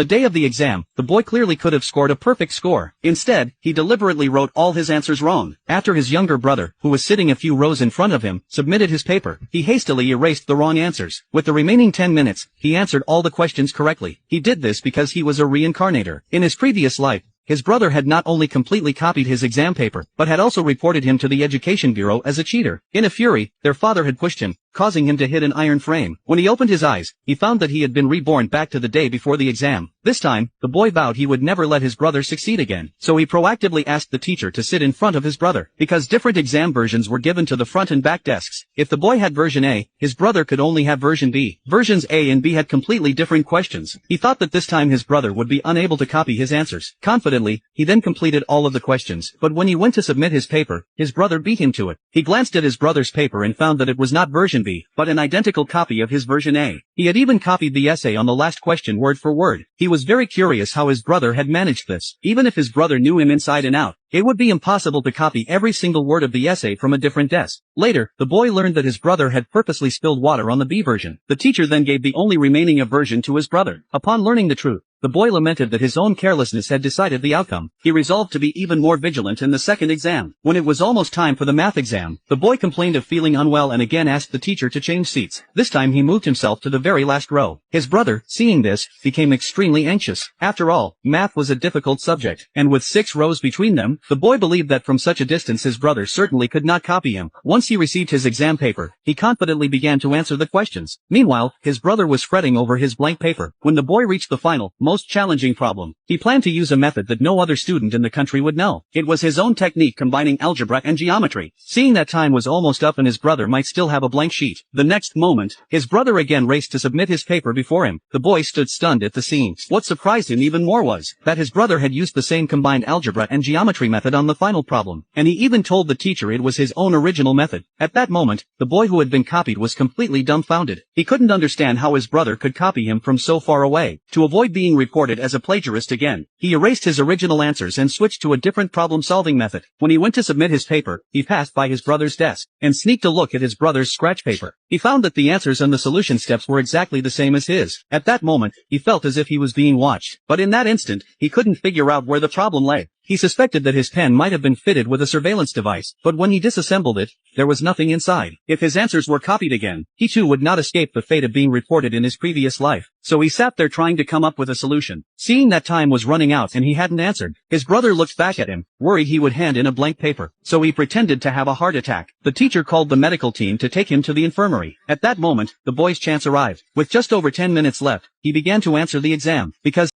The day of the exam, the boy clearly could have scored a perfect score. Instead, he deliberately wrote all his answers wrong. After his younger brother, who was sitting a few rows in front of him, submitted his paper, he hastily erased the wrong answers. With the remaining 10 minutes, he answered all the questions correctly. He did this because he was a reincarnator. In his previous life, his brother had not only completely copied his exam paper, but had also reported him to the Education Bureau as a cheater. In a fury, their father had pushed him, causing him to hit an iron frame. When he opened his eyes, he found that he had been reborn back to the day before the exam. This time, the boy vowed he would never let his brother succeed again. So he proactively asked the teacher to sit in front of his brother, because different exam versions were given to the front and back desks. If the boy had version A, his brother could only have version B. Versions A and B had completely different questions. He thought that this time his brother would be unable to copy his answers. Confidently, he then completed all of the questions, but when he went to submit his paper, his brother beat him to it. He glanced at his brother's paper and found that it was not version B, but an identical copy of his version A. He had even copied the essay on the last question word for word. He was very curious how his brother had managed this. Even if his brother knew him inside and out, it would be impossible to copy every single word of the essay from a different desk. Later, the boy learned that his brother had purposely spilled water on the B version. The teacher then gave the only remaining A version to his brother. Upon learning the truth, the boy lamented that his own carelessness had decided the outcome. He resolved to be even more vigilant in the second exam. When it was almost time for the math exam, the boy complained of feeling unwell and again asked the teacher to change seats. This time he moved himself to the very last row. His brother, seeing this, became extremely anxious. After all, math was a difficult subject, and with 6 rows between them, the boy believed that from such a distance his brother certainly could not copy him. Once he received his exam paper, he confidently began to answer the questions. Meanwhile, his brother was fretting over his blank paper. When the boy reached the final, most challenging problem, he planned to use a method that no other student in the country would know. It was his own technique combining algebra and geometry. Seeing that time was almost up and his brother might still have a blank sheet, the next moment, his brother again raced to submit his paper before him. The boy stood stunned at the scene. What surprised him even more was that his brother had used the same combined algebra and geometry method on the final problem, and he even told the teacher it was his own original method. At that moment, the boy who had been copied was completely dumbfounded. He couldn't understand how his brother could copy him from so far away. To avoid being reported as a plagiarist again, he erased his original answers and switched to a different problem-solving method. When he went to submit his paper, he passed by his brother's desk and sneaked a look at his brother's scratch paper. He found that the answers and the solution steps were exactly the same as his. At that moment, he felt as if he was being watched. But in that instant, he couldn't figure out where the problem lay. He suspected that his pen might have been fitted with a surveillance device, but when he disassembled it, there was nothing inside. If his answers were copied again, he too would not escape the fate of being reported in his previous life. So he sat there trying to come up with a solution. Seeing that time was running out and he hadn't answered, his brother looked back at him, worried he would hand in a blank paper. So he pretended to have a heart attack. The teacher called the medical team to take him to the infirmary. At that moment, the boy's chance arrived. With just over 10 minutes left, he began to answer the exam, because